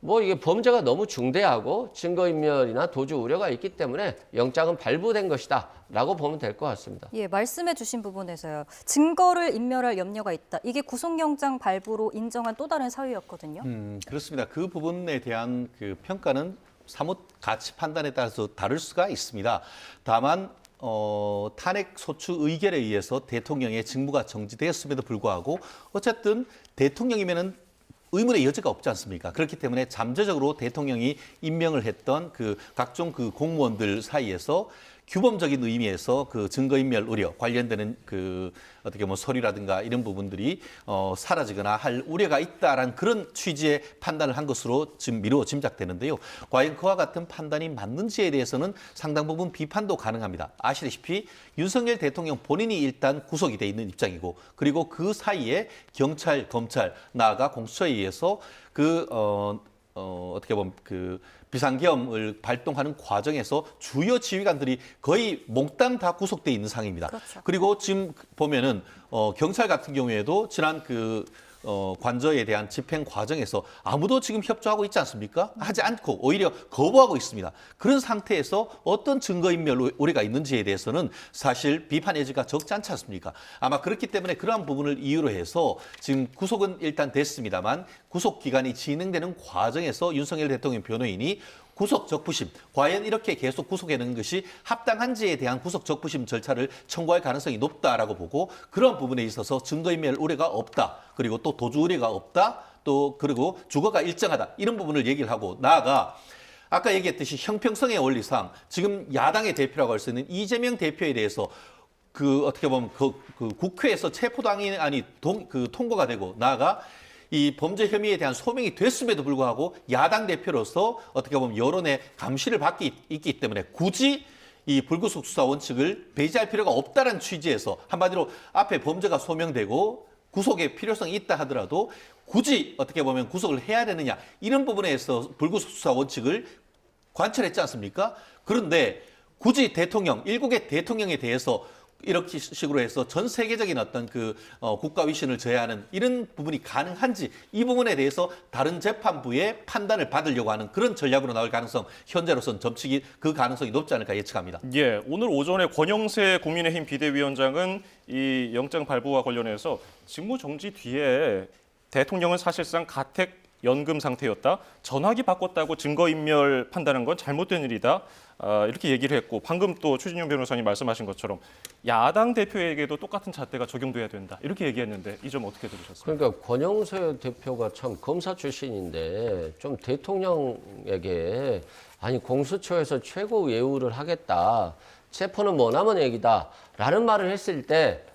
뭐 이게 범죄가 너무 중대하고 증거인멸이나 도주 우려가 있기 때문에 영장은 발부된 것이다라고 보면 될 것 같습니다. 예, 말씀해 주신 부분에서요. 증거를 인멸할 염려가 있다. 이게 구속영장 발부로 인정한 또 다른 사유였거든요. 그렇습니다. 그 부분에 대한 그 평가는 사뭇 가치 판단에 따라서 다를 수가 있습니다. 다만 탄핵 소추 의결에 의해서 대통령의 직무가 정지되었음에도 불구하고 어쨌든 대통령이면은 의문의 여지가 없지 않습니까? 그렇기 때문에 잠재적으로 대통령이 임명을 했던 그 각종 그 공무원들 사이에서 규범적인 의미에서 그 증거인멸 우려 관련되는 그 어떻게 뭐 서류라든가 이런 부분들이 사라지거나 할 우려가 있다라는 그런 취지의 판단을 한 것으로 지금 미루어 짐작되는데요. 과연 그와 같은 판단이 맞는지에 대해서는 상당 부분 비판도 가능합니다. 아시다시피 윤석열 대통령 본인이 일단 구속이 돼 있는 입장이고 그리고 그 사이에 경찰, 검찰, 나아가 공수처에 의해서 어떻게 보면 그 비상계엄을 발동하는 과정에서 주요 지휘관들이 거의 몽땅 다 구속돼 있는 상황입니다. 그렇죠. 그리고 지금 보면은 경찰 같은 경우에도 지난 관저에 대한 집행 과정에서 아무도 지금 협조하고 있지 않습니까? 하지 않고 오히려 거부하고 있습니다. 그런 상태에서 어떤 증거인멸 우려가 있는지에 대해서는 사실 비판 여지가 적지 않지 않습니까? 아마 그렇기 때문에 그러한 부분을 이유로 해서 지금 구속은 일단 됐습니다만 구속 기간이 진행되는 과정에서 윤석열 대통령 변호인이 구속 적부심, 과연 이렇게 계속 구속하는 것이 합당한지에 대한 구속 적부심 절차를 청구할 가능성이 높다라고 보고 그런 부분에 있어서 증거인멸 우려가 없다. 그리고 또 도주 우려가 없다. 또 그리고 주거가 일정하다. 이런 부분을 얘기를 하고 나아가 아까 얘기했듯이 형평성의 원리상 지금 야당의 대표라고 할 수 있는 이재명 대표에 대해서 어떻게 보면 국회에서 체포당연이 통과가 되고 나아가 이 범죄 혐의에 대한 소명이 됐음에도 불구하고 야당 대표로서 어떻게 보면 여론의 감시를 받고 있기 때문에 굳이 이 불구속 수사 원칙을 배제할 필요가 없다는 취지에서 한마디로 앞에 범죄가 소명되고 구속의 필요성이 있다 하더라도 굳이 어떻게 보면 구속을 해야 되느냐 이런 부분에서 불구속 수사 원칙을 관철했지 않습니까? 그런데 굳이 일국의 대통령에 대해서 이렇게 식으로 해서 전 세계적인 어떤 국가 위신을 저해하는 이런 부분이 가능한지 이 부분에 대해서 다른 재판부의 판단을 받으려고 하는 그런 전략으로 나올 가능성 현재로서는 점치기 그 가능성이 높지 않을까 예측합니다. 예, 오늘 오전에 권영세 국민의힘 비대위원장은 이 영장 발부와 관련해서 직무 정지 뒤에 대통령은 사실상 가택 연금 상태였다. 전화기 바꿨다고 증거인멸 판단한 건 잘못된 일이다. 이렇게 얘기를 했고 방금 또 추진용 변호사님 말씀하신 것처럼 야당 대표에게도 똑같은 잣대가 적용돼야 된다. 이렇게 얘기했는데 이 점 어떻게 들으셨습니까? 그러니까 권영세 대표가 참 검사 출신인데 좀 대통령에게 아니 공수처에서 최고 예우를 하겠다. 체포는 머나먼 얘기다라는 말을 했을 때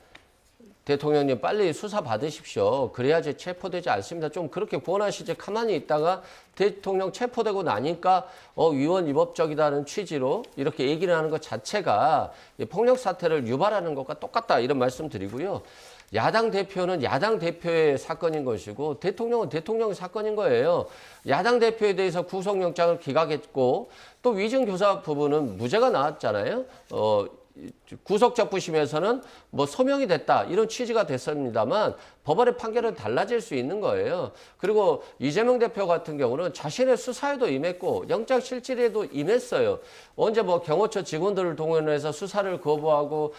대통령님 빨리 수사 받으십시오. 그래야지 체포되지 않습니다. 좀 그렇게 권하시지 가만히 있다가 대통령 체포되고 나니까 위헌 위법적이다는 취지로 이렇게 얘기를 하는 것 자체가 폭력 사태를 유발하는 것과 똑같다 이런 말씀 드리고요. 야당 대표는 야당 대표의 사건인 것이고 대통령은 대통령의 사건인 거예요. 야당 대표에 대해서 구속영장을 기각했고 또 위증교사 부분은 무죄가 나왔잖아요. 구속적부심에서는 뭐 소명이 됐다 이런 취지가 됐습니다만 법원의 판결은 달라질 수 있는 거예요. 그리고 이재명 대표 같은 경우는 자신의 수사에도 임했고 영장 실질에도 임했어요. 언제 뭐 경호처 직원들을 동원해서 수사를 거부하고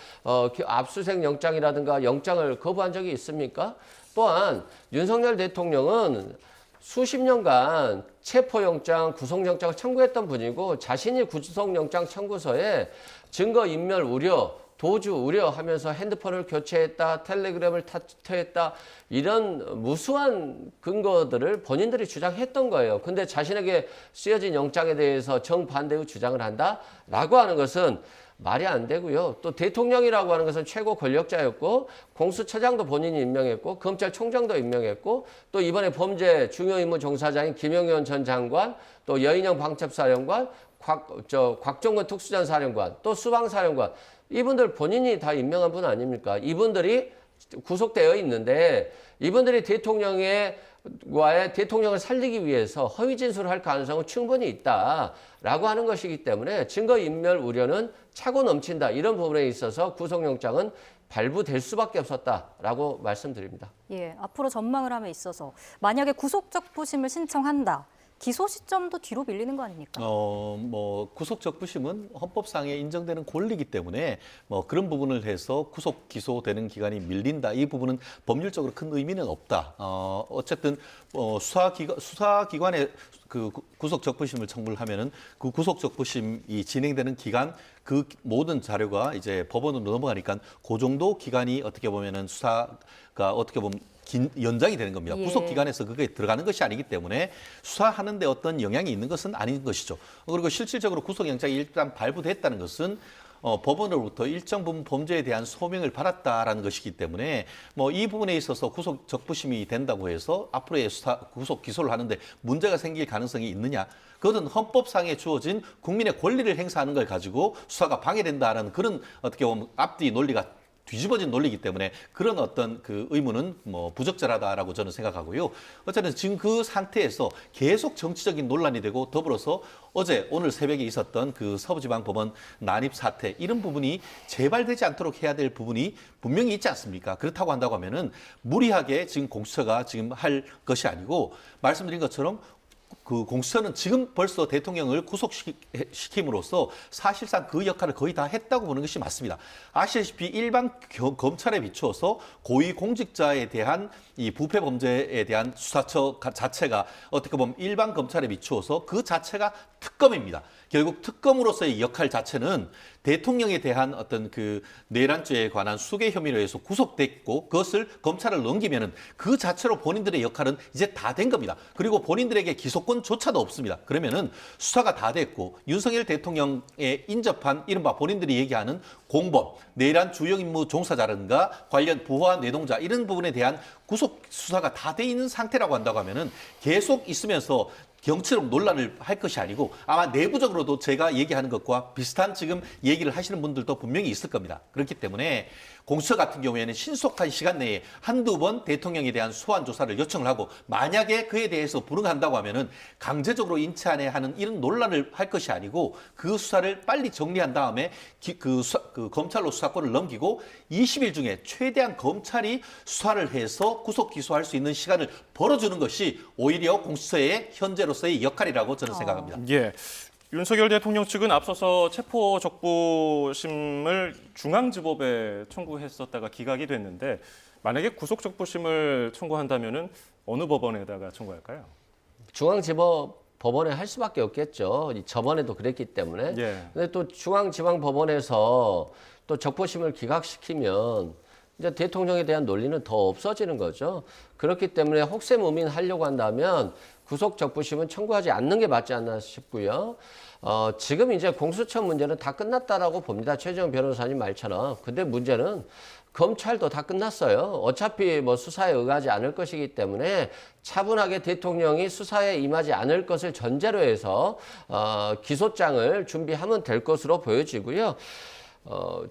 압수수색 영장이라든가 영장을 거부한 적이 있습니까? 또한 윤석열 대통령은 수십 년간 체포영장, 구속영장을 청구했던 분이고 자신이 구속영장 청구서에 증거인멸 우려, 도주 우려하면서 핸드폰을 교체했다, 텔레그램을 탑재했다 이런 무수한 근거들을 본인들이 주장했던 거예요. 근데 자신에게 쓰여진 영장에 대해서 정반대의 주장을 한다라고 하는 것은 말이 안 되고요. 또 대통령이라고 하는 것은 최고 권력자였고 공수처장도 본인이 임명했고 검찰총장도 임명했고 또 이번에 범죄 중요임무 종사자인 김영현 전 장관 또 여인영 방첩사령관 곽종근 특수전사령관 또 수방사령관 이분들 본인이 다 임명한 분 아닙니까? 이분들이 구속되어 있는데 이분들이 대통령을 살리기 위해서 허위 진술을 할 가능성은 충분히 있다라고 하는 것이기 때문에 증거인멸 우려는 차고 넘친다. 이런 부분에 있어서 구속영장은 발부될 수밖에 없었다라고 말씀드립니다. 예, 앞으로 전망을 함에 있어서 만약에 구속적부심을 신청한다. 기소 시점도 뒤로 밀리는 거 아닙니까? 뭐 구속 적부심은 헌법상에 인정되는 권리이기 때문에 뭐 그런 부분을 해서 구속 기소되는 기간이 밀린다. 이 부분은 법률적으로 큰 의미는 없다. 어쨌든 수사기관에 그 구속 적부심을 청구를 하면은 그 구속 적부심이 진행되는 기간 그 모든 자료가 이제 법원으로 넘어가니까 그 정도 기간이 어떻게 보면은 수사가 어떻게 보면 연장이 되는 겁니다. 예. 구속 기간에서 그게 들어가는 것이 아니기 때문에 수사하는 데 어떤 영향이 있는 것은 아닌 것이죠. 그리고 실질적으로 구속영장이 일단 발부됐다는 것은 법원으로부터 일정 부분 범죄에 대한 소명을 받았다라는 것이기 때문에 뭐 이 부분에 있어서 구속 적부심이 된다고 해서 앞으로의 구속 기소를 하는데 문제가 생길 가능성이 있느냐? 그것은 헌법상에 주어진 국민의 권리를 행사하는 걸 가지고 수사가 방해된다라는 그런 어떻게 보면 앞뒤 논리가 뒤집어진 논리이기 때문에 그런 어떤 그 의무는 뭐 부적절하다라고 저는 생각하고요. 어쨌든 지금 그 상태에서 계속 정치적인 논란이 되고 더불어서 오늘 새벽에 있었던 그 서부지방법원 난입 사태 이런 부분이 재발되지 않도록 해야 될 부분이 분명히 있지 않습니까? 그렇다고 한다고 하면은 무리하게 지금 공수처가 지금 할 것이 아니고 말씀드린 것처럼 그 공수처는 지금 벌써 대통령을 구속시킴으로써 사실상 그 역할을 거의 다 했다고 보는 것이 맞습니다. 아시다시피 일반 검찰에 비추어서 고위공직자에 대한 이 부패 범죄에 대한 수사처 자체가 어떻게 보면 일반 검찰에 비추어서 그 자체가 특검입니다. 결국 특검으로서의 역할 자체는 대통령에 대한 어떤 그 내란죄에 관한 수개 혐의로 해서 구속됐고 그것을 검찰을 넘기면은 그 자체로 본인들의 역할은 이제 다 된 겁니다. 그리고 본인들에게 기소권조차도 없습니다. 그러면은 수사가 다 됐고 윤석열 대통령에 인접한 이른바 본인들이 얘기하는 공범, 내란 주요 임무 종사자라든가 관련 부하 내동자 이런 부분에 대한 구속 수사가 다 돼 있는 상태라고 한다고 하면은 계속 있으면서 정치적 논란을 할 것이 아니고 아마 내부적으로도 제가 얘기하는 것과 비슷한 지금 얘기를 하시는 분들도 분명히 있을 겁니다. 그렇기 때문에 공수처 같은 경우에는 신속한 시간 내에 한두 번 대통령에 대한 소환 조사를 요청을 하고 만약에 그에 대해서 불응한다고 하면은 강제적으로 인체안에 하는 이런 논란을 할 것이 아니고 그 수사를 빨리 정리한 다음에 그 검찰로 수사권을 넘기고 20일 중에 최대한 검찰이 수사를 해서 구속 기소할 수 있는 시간을 벌어주는 것이 오히려 공수처의 현재로서의 역할이라고 저는 생각합니다. 예. 윤석열 대통령 측은 앞서서 체포 적부심을 중앙지법에 청구했었다가 기각이 됐는데 만약에 구속 적부심을 청구한다면은 어느 법원에다가 청구할까요? 중앙지법 법원에 할 수밖에 없겠죠. 저번에도 그랬기 때문에. 예. 근데 또 중앙지방법원에서 또 적부심을 기각시키면 이제 대통령에 대한 논리는 더 없어지는 거죠. 그렇기 때문에 혹세무민 하려고 한다면 구속 적부심은 청구하지 않는 게 맞지 않나 싶고요. 지금 이제 공수처 문제는 다 끝났다라고 봅니다. 최재형 변호사님 말처럼. 근데 문제는 검찰도 다 끝났어요. 어차피 뭐 수사에 응하지 않을 것이기 때문에 차분하게 대통령이 수사에 임하지 않을 것을 전제로 해서 기소장을 준비하면 될 것으로 보여지고요.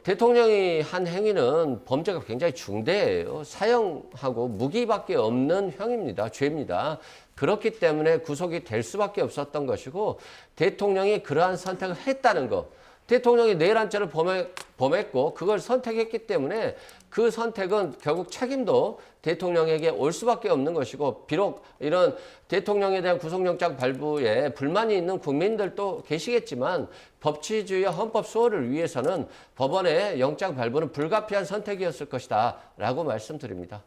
대통령이 한 행위는 범죄가 굉장히 중대해요. 사형하고 무기밖에 없는 형입니다. 죄입니다. 그렇기 때문에 구속이 될 수밖에 없었던 것이고 대통령이 그러한 선택을 했다는 것. 대통령이 내란죄를 범했고 그걸 선택했기 때문에 그 선택은 결국 책임도 대통령에게 올 수밖에 없는 것이고 비록 이런 대통령에 대한 구속영장 발부에 불만이 있는 국민들도 계시겠지만 법치주의와 헌법 수호를 위해서는 법원의 영장 발부는 불가피한 선택이었을 것이다 라고 말씀드립니다.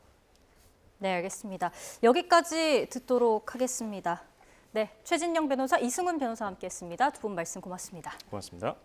네, 알겠습니다. 여기까지 듣도록 하겠습니다. 네, 최진영 변호사, 이승훈 변호사와 함께했습니다. 두 분 말씀 고맙습니다. 고맙습니다.